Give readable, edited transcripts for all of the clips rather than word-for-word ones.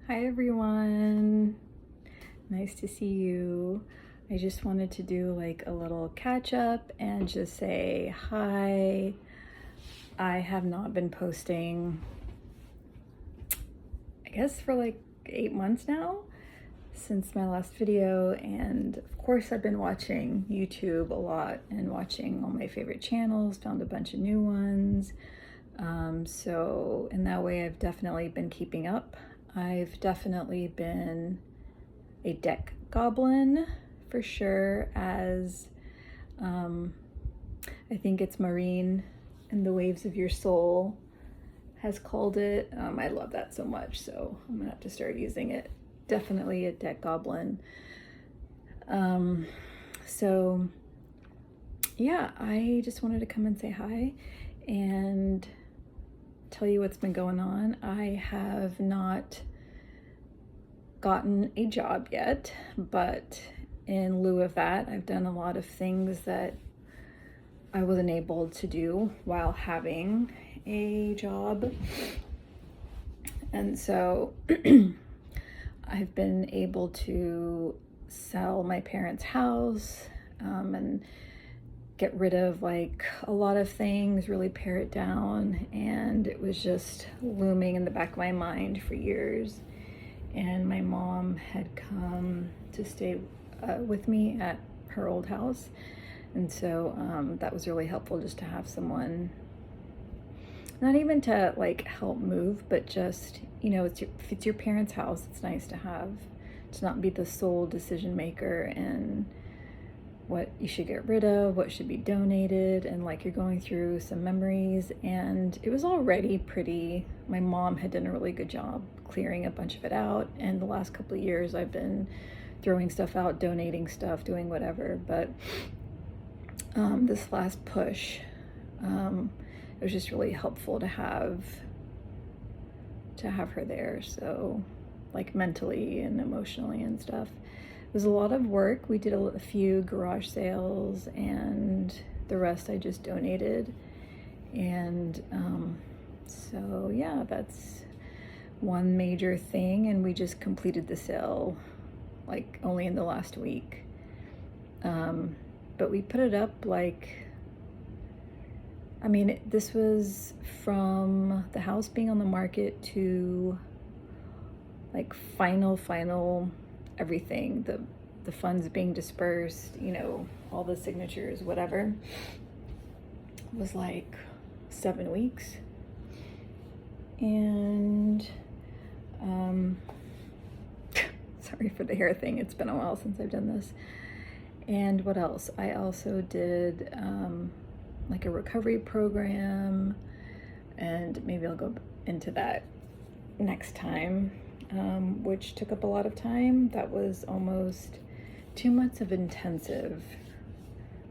Hi everyone, nice to see you. I just wanted to do like a little catch up and just say hi. I have not been posting, I guess for like 8 months now since my last video, and of course I've been watching YouTube a lot and watching all my favorite channels, found a bunch of new ones. So in that way I've definitely been keeping up. I've definitely been a deck goblin for sure, as I think it's Marine in the Waves of Your Soul has called it. I love that so much, so I'm gonna have to start using it. Definitely a deck goblin. So yeah, I just wanted to come and say hi and tell you what's been going on. I have not gotten a job yet, but in lieu of that, I've done a lot of things that I wasn't able to do while having a job. And so I've been able to sell my parents' house and get rid of like a lot of things, really pare it down. And it was just looming in the back of my mind for years. And my mom had come to stay with me at her old house. And so that was really helpful, just to have someone, not even to like help move, but just, you know, if it's your parents' house, it's nice to have, to not be the sole decision maker and what you should get rid of, what should be donated, and like you're going through some memories. And it was already pretty, my mom had done a really good job clearing a bunch of it out, and the last couple of years I've been throwing stuff out, donating stuff, doing whatever. But this last push, it was just really helpful to have her there, so like mentally and emotionally and stuff. It was a lot of work. We did a few garage sales, and the rest I just donated. And so yeah, that's one major thing. And we just completed the sale like only in the last week. But we put it up like, I mean, this was from the house being on the market to like final everything, the funds being dispersed, you know, all the signatures, whatever, was like 7 weeks. And sorry for the hair thing, it's been a while since I've done this. And what else? I also did like a recovery program, and maybe I'll go into that next time, which took up a lot of time. That was almost 2 months of intensive,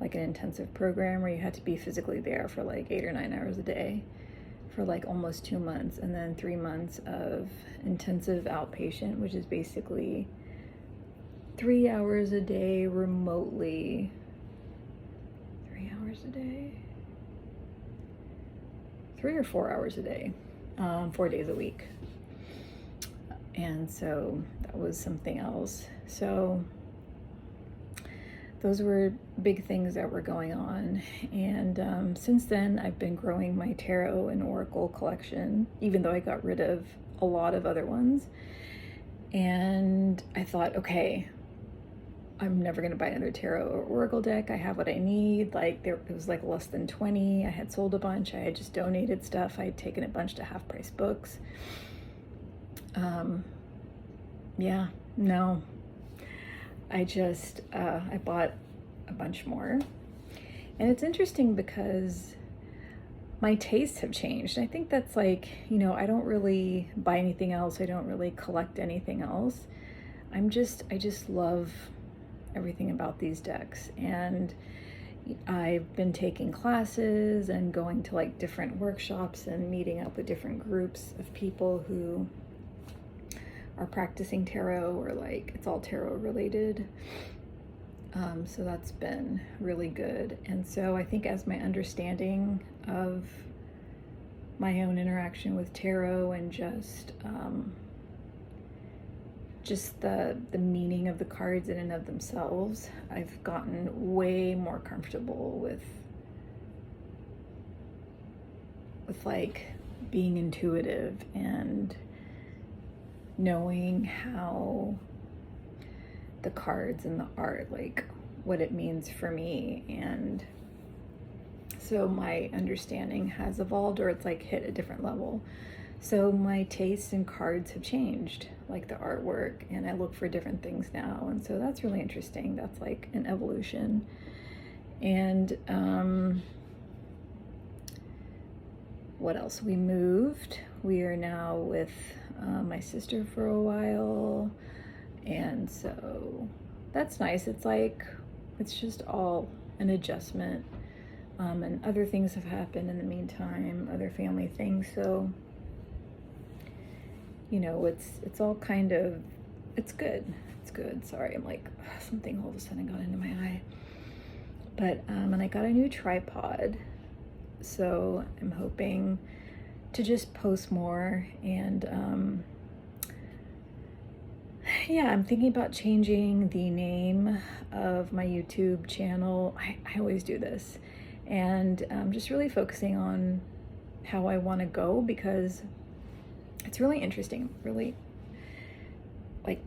like an intensive program where you had to be physically there for like 8 or 9 hours a day for like almost 2 months, and then 3 months of intensive outpatient, which is basically 3 hours a day remotely. 3 hours a day? 3 or 4 hours a day, 4 days a week. And so that was something else. So those were big things that were going on. And since then, I've been growing my tarot and oracle collection, even though I got rid of a lot of other ones. And I thought, okay, I'm never going to buy another tarot or oracle deck. I have what I need. Like it was like less than 20. I had sold a bunch. I had just donated stuff. I had taken a bunch to half price books. Yeah, no, I just, I bought a bunch more. And it's interesting because my tastes have changed. I think that's like, you know, I don't really buy anything else. I don't really collect anything else. I just love everything about these decks. And I've been taking classes and going to like different workshops and meeting up with different groups of people who are practicing tarot, or like it's all tarot related. So that's been really good. And so I think as my understanding of my own interaction with tarot and just just the meaning of the cards in and of themselves. I've gotten way more comfortable with like being intuitive and knowing how the cards and the art, like what it means for me. And so my understanding has evolved, or it's like hit a different level. So my tastes in cards have changed, like the artwork, and I look for different things now. And so that's really interesting. That's like an evolution. And what else? We moved. We are now with my sister for a while. And so that's nice. It's like, it's just all an adjustment. And other things have happened in the meantime, other family things. So, you know, it's all kind of, it's good. It's good. Sorry, I'm like, something all of a sudden got into my eye. But, and I got a new tripod. So I'm hoping to just post more. And, yeah, I'm thinking about changing the name of my YouTube channel. I always do this. And just really focusing on how I want to go, because it's really interesting, really, like,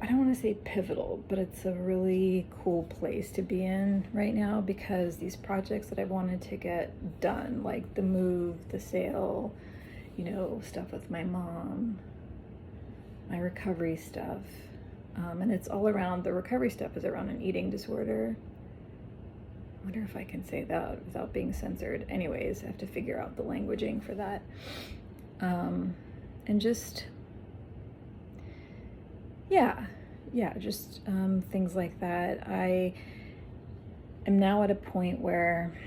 I don't want to say pivotal, but it's a really cool place to be in right now, because these projects that I wanted to get done, like the move, the sale, you know, stuff with my mom, my recovery stuff, and it's all around, the recovery stuff is around an eating disorder. I wonder if I can say that without being censored. Anyways, I have to figure out the languaging for that. And just, yeah, just things like that. I am now at a point where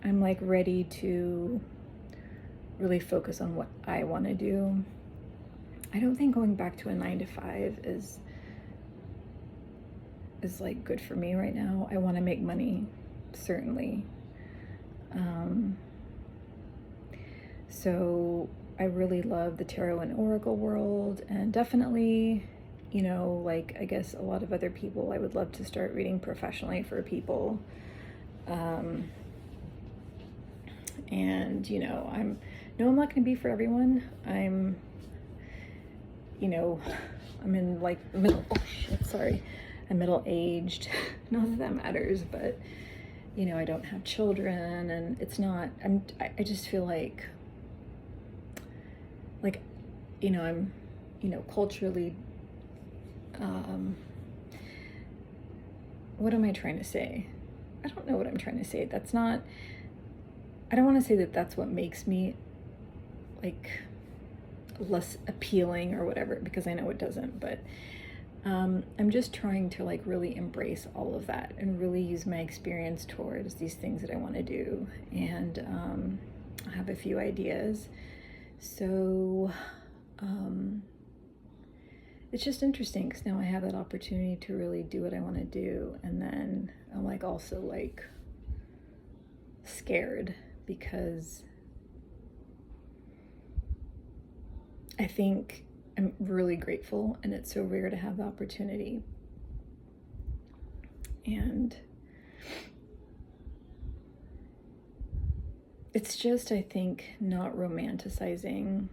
I'm like ready to really focus on what I want to do. I don't think going back to a 9-to-5 is like good for me right now. I want to make money, certainly. So I really love the tarot and oracle world, and definitely, you know, like I guess a lot of other people, I would love to start reading professionally for people. And, you know, I'm not going to be for everyone. I'm in like middle, I'm middle-aged. Not that matters, but, you know, I don't have children, and it's not, I just feel like, you know, I'm, you know, culturally, what am I trying to say? I don't know what I'm trying to say. That's not, I don't want to say that that's what makes me like less appealing or whatever, because I know it doesn't, but I'm just trying to like really embrace all of that and really use my experience towards these things that I want to do. And I have a few ideas. So it's just interesting, because now I have that opportunity to really do what I want to do. And then I'm like also like scared, because I think I'm really grateful, and it's so rare to have the opportunity. And it's just, I think, not romanticizing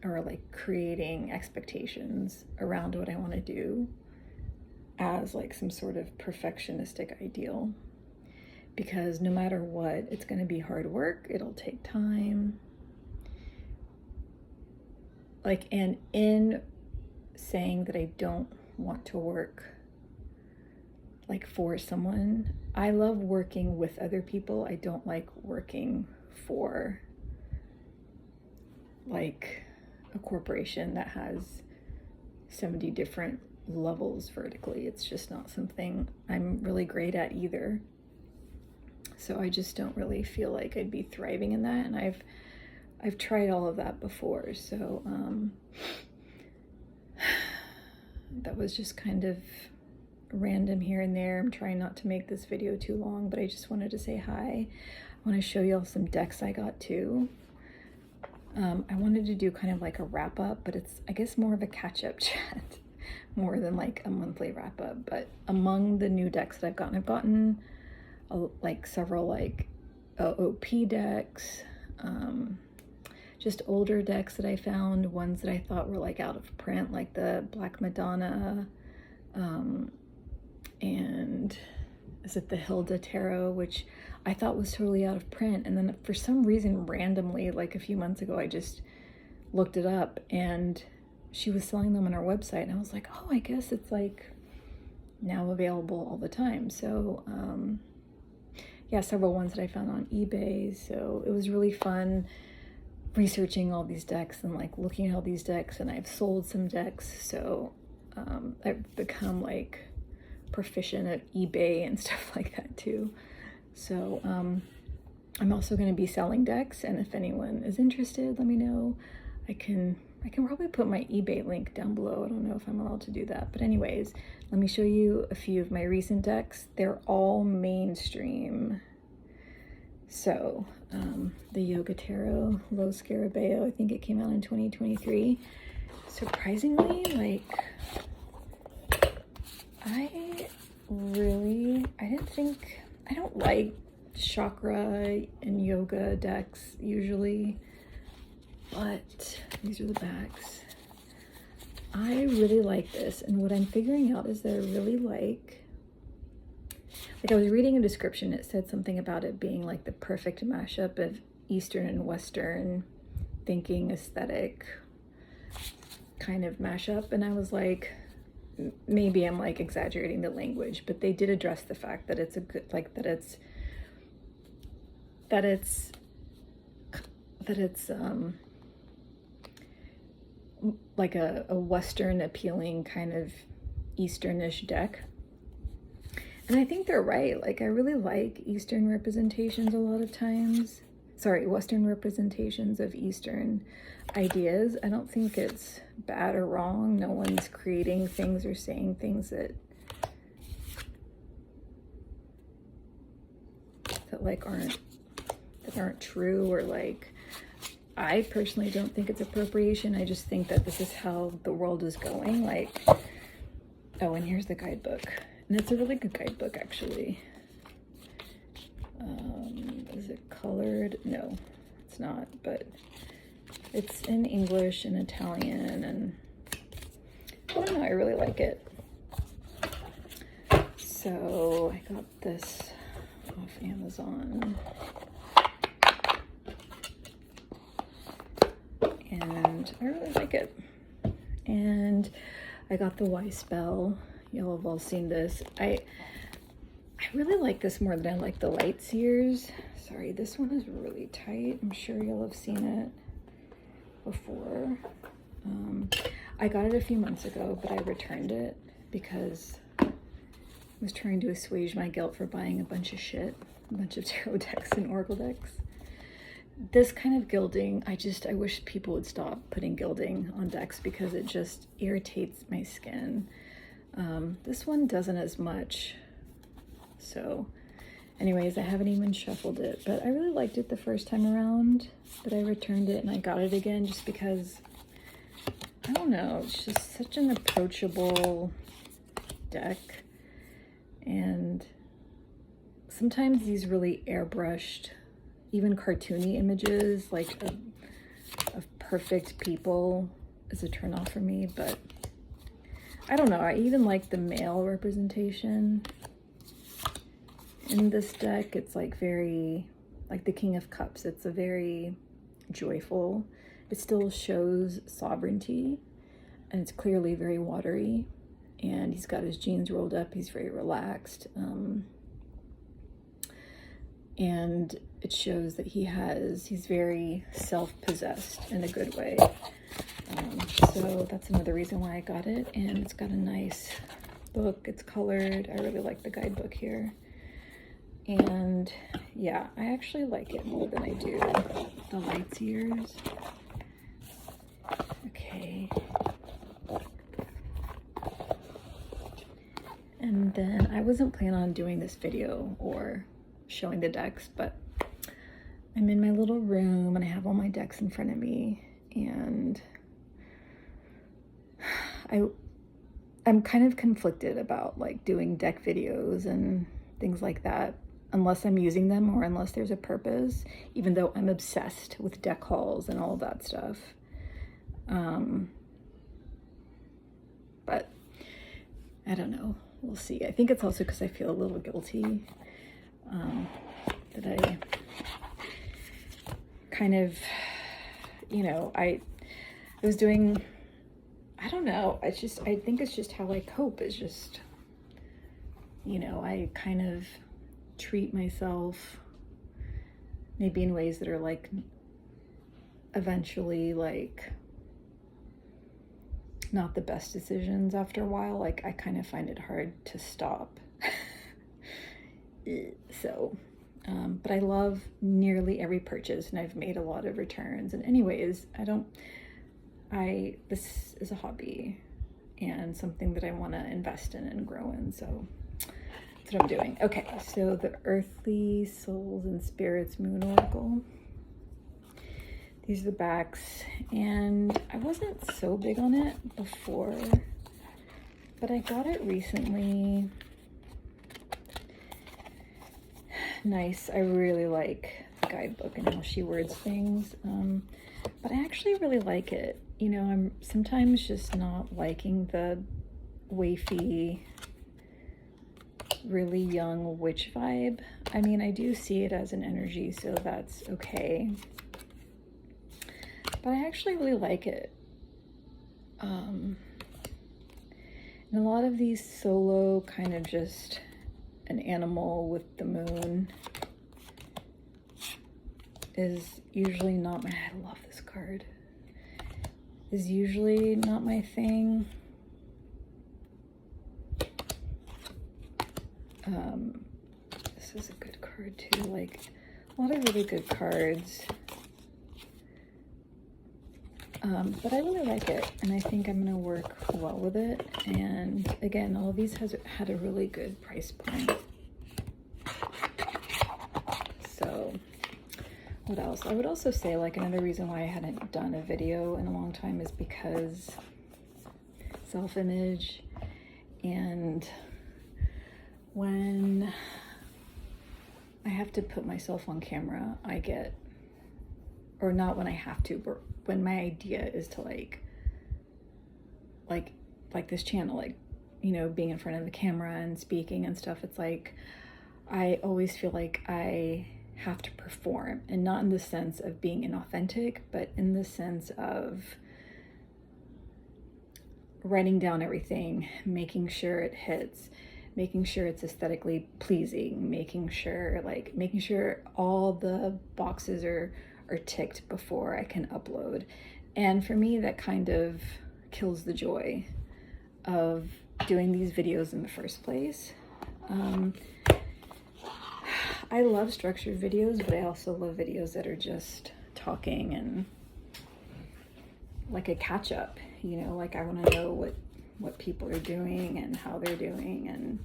or like creating expectations around what I want to do as like some sort of perfectionistic ideal. Because no matter what, it's going to be hard work. It'll take time. Like, and in saying that I don't want to work like for someone, I love working with other people. I don't like working for like a corporation that has 70 different levels vertically. It's just not something I'm really great at either. So I just don't really feel like I'd be thriving in that. And I've tried all of that before. So that was just kind of random here and there. I'm trying not to make this video too long, but I just wanted to say hi. I want to show you all some decks I got too. I wanted to do kind of like a wrap up, but it's, I guess, more of a catch up chat more than like a monthly wrap up. But among the new decks that I've gotten like several like OOP decks, just older decks that I found, ones that I thought were like out of print, like the Black Madonna, and is it the Hilda Tarot, which I thought was totally out of print. And then for some reason, randomly, like a few months ago, I just looked it up and she was selling them on her website. And I was like, oh, I guess it's like now available all the time. So yeah, several ones that I found on eBay. So it was really fun researching all these decks and like looking at all these decks, and I've sold some decks. So I've become like proficient at eBay and stuff like that too. So I'm also going to be selling decks, and if anyone is interested, let me know. I can probably put my eBay link down below. I don't know if I'm allowed to do that, but anyways, let me show you a few of my recent decks. They're all mainstream. So the Yoga Tarot Lo Scarabeo, I think it came out in 2023. Surprisingly, like I don't like chakra and yoga decks usually, but these are the backs. I really like this, and what I'm figuring out is that I really like I was reading a description, it said something about it being like the perfect mashup of Eastern and Western thinking, aesthetic kind of mashup, and I was like, maybe I'm like exaggerating the language, but they did address the fact that it's a good, like that it's like a Western appealing kind of Easternish deck. And I think they're right. Like, I really like Eastern representations a lot of times. Sorry, Western representations of Eastern ideas. I don't think it's bad or wrong. No one's creating things or saying things that like aren't true, or like, I personally don't think it's appropriation. I just think that this is how the world is going. Like, oh, and here's the guidebook. And it's a really good guidebook, actually. Is it colored? No, it's not, but it's in English and Italian, and I don't know, I really like it. So I got this off Amazon. And I really like it. And I got the Y spell. Y'all have all seen this. I really like this more than I like the Light Seers. Sorry, this one is really tight. I'm sure y'all have seen it before. I got it a few months ago, but I returned it because I was trying to assuage my guilt for buying a bunch of shit, a bunch of tarot decks and oracle decks. This kind of gilding, I wish people would stop putting gilding on decks because it just irritates my skin. This one doesn't as much. So anyways, I haven't even shuffled it, but I really liked it the first time around, but I returned it and I got it again just because, I don't know, it's just such an approachable deck. And sometimes these really airbrushed, even cartoony images, like of perfect people, is a turn off for me. But I don't know, I even like the male representation in this deck. It's like very, like the King of Cups, it's a very joyful, it still shows sovereignty, and it's clearly very watery, and he's got his jeans rolled up, he's very relaxed, and it shows that he's very self-possessed in a good way. So that's another reason why I got it, and it's got a nice book, it's colored. I really like the guidebook here. And yeah, I actually like it more than I do the Light Seers. Okay. And then I wasn't planning on doing this video or showing the decks, but I'm in my little room and I have all my decks in front of me, and I'm kind of conflicted about like doing deck videos and things like that unless I'm using them or unless there's a purpose, even though I'm obsessed with deck hauls and all of that stuff. But I don't know. We'll see. I think it's also because I feel a little guilty that I kind of, you know, I was doing, I don't know. I think it's just how I cope. It's just, you know, I kind of treat myself maybe in ways that are like eventually like not the best decisions after a while. Like I kind of find it hard to stop. So, but I love nearly every purchase and I've made a lot of returns. And anyways, this is a hobby and something that I want to invest in and grow in. So that's what I'm doing. Okay, so the Earthly Souls and Spirits Moon Oracle. These are the backs, and I wasn't so big on it before, but I got it recently. Nice. I really like the guidebook and how she words things, but I actually really like it. You know, I'm sometimes just not liking the wafy, really young witch vibe. I mean, I do see it as an energy, so that's okay. But I actually really like it. And a lot of these solo kind of just an animal with the moon is usually not my, I love this card, is usually not my thing. This is a good card too, like a lot of really good cards. But I really like it, and I think I'm gonna work well with it. And again, all of these had a really good price point. So what else? I would also say like another reason why I hadn't done a video in a long time is because self-image, and when I have to put myself on camera, I get, or not when I have to, but when my idea is to like this channel, like, you know, being in front of the camera and speaking and stuff, it's like I always feel like I have to perform, and not in the sense of being inauthentic, but in the sense of writing down everything, making sure it hits, making sure it's aesthetically pleasing, making sure all the boxes are ticked before I can upload. And for me, that kind of kills the joy of doing these videos in the first place. I love structured videos, but I also love videos that are just talking and like a catch up, you know, like I want to know what people are doing and how they're doing and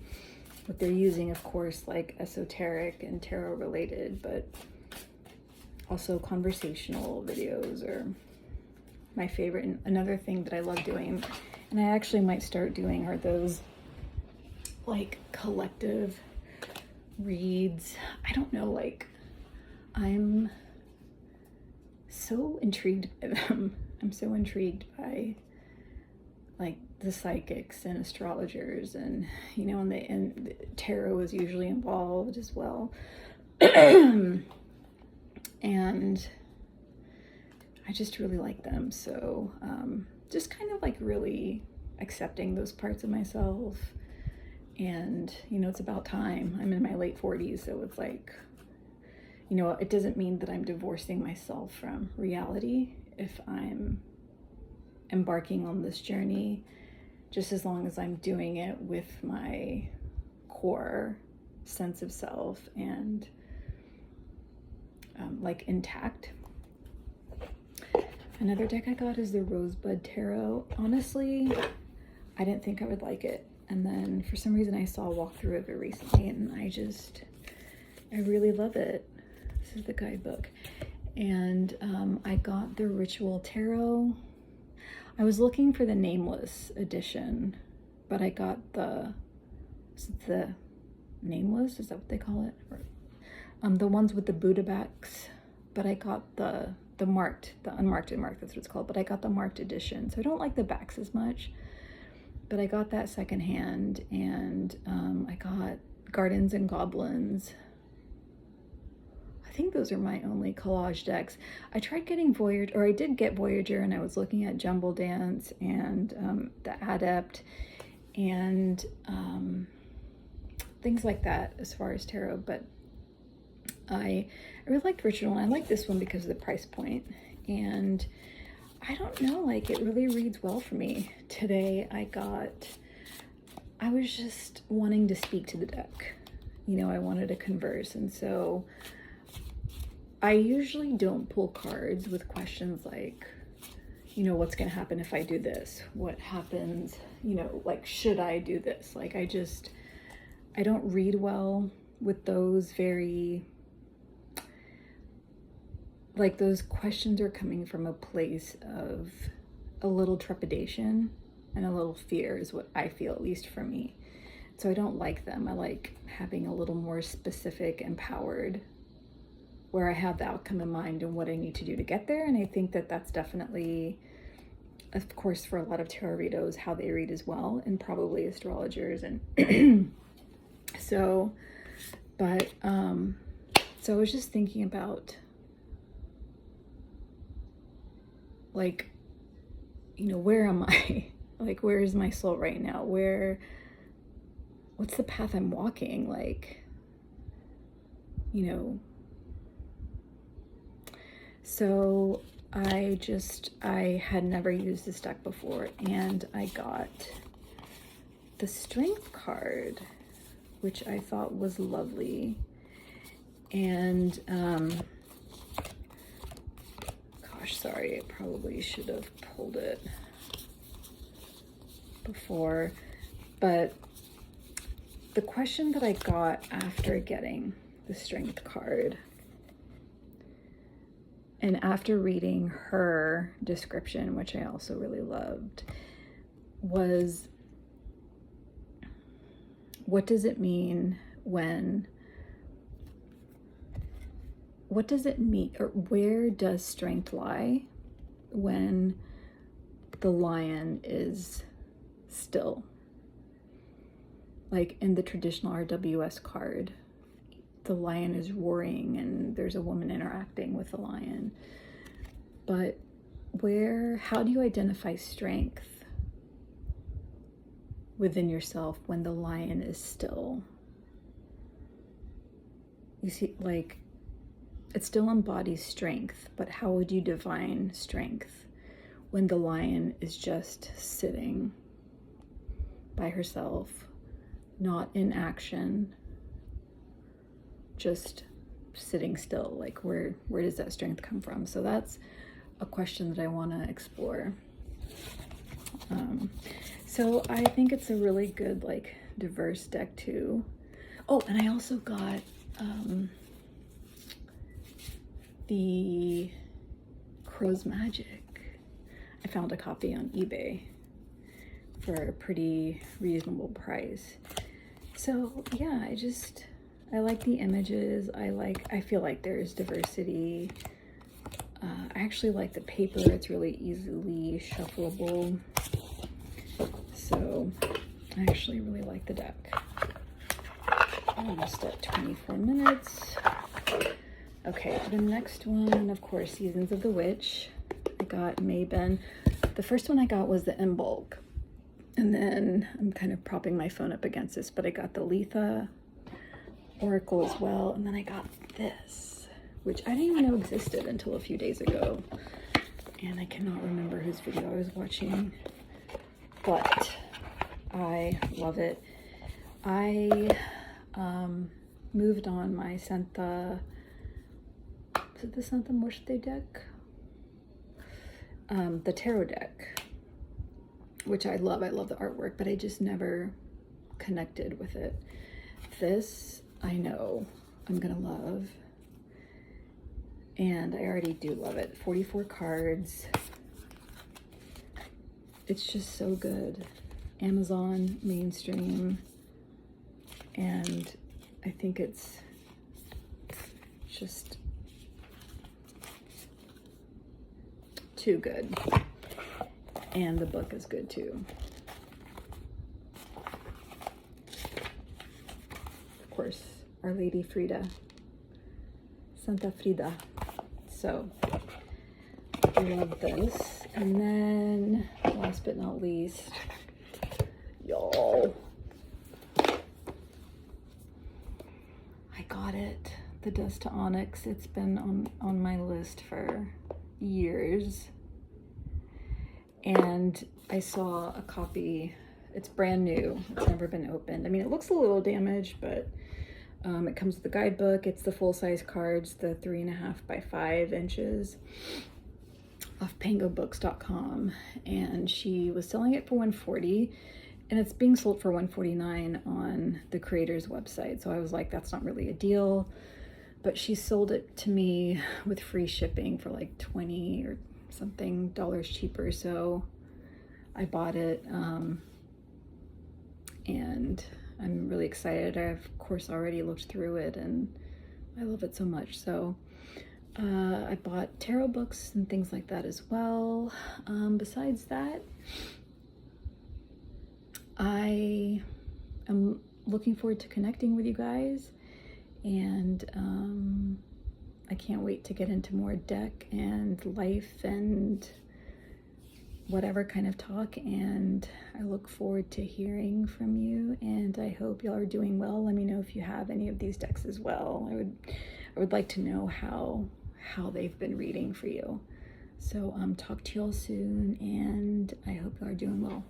what they're using, of course, like esoteric and tarot related, but also conversational videos are my favorite. And another thing that I love doing, and I actually might start doing, are those like collective reads. I don't know, like I'm so intrigued by them. I'm so intrigued by like the psychics and astrologers, and you know, and the tarot is usually involved as well. And I just really like them. So just kind of like really accepting those parts of myself. And, you know, it's about time. I'm in my late 40s, so it's like, you know, it doesn't mean that I'm divorcing myself from reality if I'm embarking on this journey, just as long as I'm doing it with my core sense of self and like intact. Another deck I got is the Rosebud Tarot. Honestly, I didn't think I would like it. And then for some reason I saw a walkthrough of it recently, and I really love it. This is the guidebook. And I got the Ritual Tarot. I was looking for the Nameless edition, but I got the Nameless, is that what they call it? The ones with the Buddha backs, but I got the unmarked, that's what it's called, but I got the marked edition. So I don't like the backs as much, but I got that secondhand, and I got Gardens and Goblins. I think those are my only collage decks. I tried getting Voyager, or I did get Voyager, and I was looking at Jumble Dance and the Adept and things like that as far as tarot, but I really liked Ritual, and I like this one because of the price point. And I don't know, like, it really reads well for me. Today I was just wanting to speak to the deck. You know, I wanted to converse, and so I usually don't pull cards with questions like, you know, what's going to happen if I do this? What happens, you know, like, should I do this? Like, I don't read well with those like, those questions are coming from a place of a little trepidation and a little fear is what I feel, at least for me. So I don't like them. I like having a little more specific, empowered, where I have the outcome in mind and what I need to do to get there. And I think that that's definitely, of course, for a lot of tarot readers, how they read as well, and probably astrologers. And so I was just thinking about, like, you know, where am I? Like, where is my soul right now? What's the path I'm walking? Like, you know, so I had never used this deck before, and I got the Strength card, which I thought was lovely. And, gosh, sorry, I probably should have pulled it before, but the question that I got after getting the Strength card and after reading her description, which I also really loved, was, what does it mean what does it mean, or where does strength lie when the lion is still? Like in the traditional RWS card, the lion is roaring and there's a woman interacting with the lion. But how do you identify strength within yourself when the lion is still? You see, like, it still embodies strength, but how would you define strength when the lion is just sitting by herself, not in action, just sitting still? Like, where does that strength come from? So that's a question that I want to explore. So I think it's a really good, like, diverse deck too. Oh, and I also got the Crow's Magic. I found a copy on eBay for a pretty reasonable price. So yeah, I like the images. I feel like there's diversity. I actually like the paper. It's really easily shuffleable. So I actually really like the deck. Almost at 24 minutes. Okay, the next one, of course, Seasons of the Witch. I got Mabon. The first one I got was the in bulk. And then I'm kind of propping my phone up against this, but I got the Letha Oracle as well. And then I got this, which I didn't even know existed until a few days ago. And I cannot remember whose video I was watching, but I love it. I moved on my Santa, is it the Santa Muerte deck? The tarot deck, which I love. I love the artwork, but I just never connected with it. This, I know I'm gonna love. and I already do love it. 44 cards. It's just so good. Amazon, mainstream, and I think it's just too good. And the book is good too. Of course, Our Lady Frida, Santa Frida. So I love this. And then last but not least, y'all, I got it. The Dust to Onyx. It's been on my list for years. And I saw a copy. It's brand new. It's never been opened. I mean, it looks a little damaged, but it comes with the guidebook. It's the full-size cards, the 3.5 by 5 inches, off pangobooks.com. And she was selling it for $140, and it's being sold for $149 on the creator's website. So I was like, that's not really a deal. But she sold it to me with free shipping for like 20 or something dollars cheaper. So I bought it, and I'm really excited. I've of course already looked through it and I love it so much. So I bought tarot books and things like that as well. Besides that, I am looking forward to connecting with you guys, and I can't wait to get into more deck and life and whatever kind of talk, and I look forward to hearing from you, and I hope y'all are doing well. Let me know if you have any of these decks as well. I would like to know how they've been reading for you. So talk to y'all soon, and I hope y'all are doing well.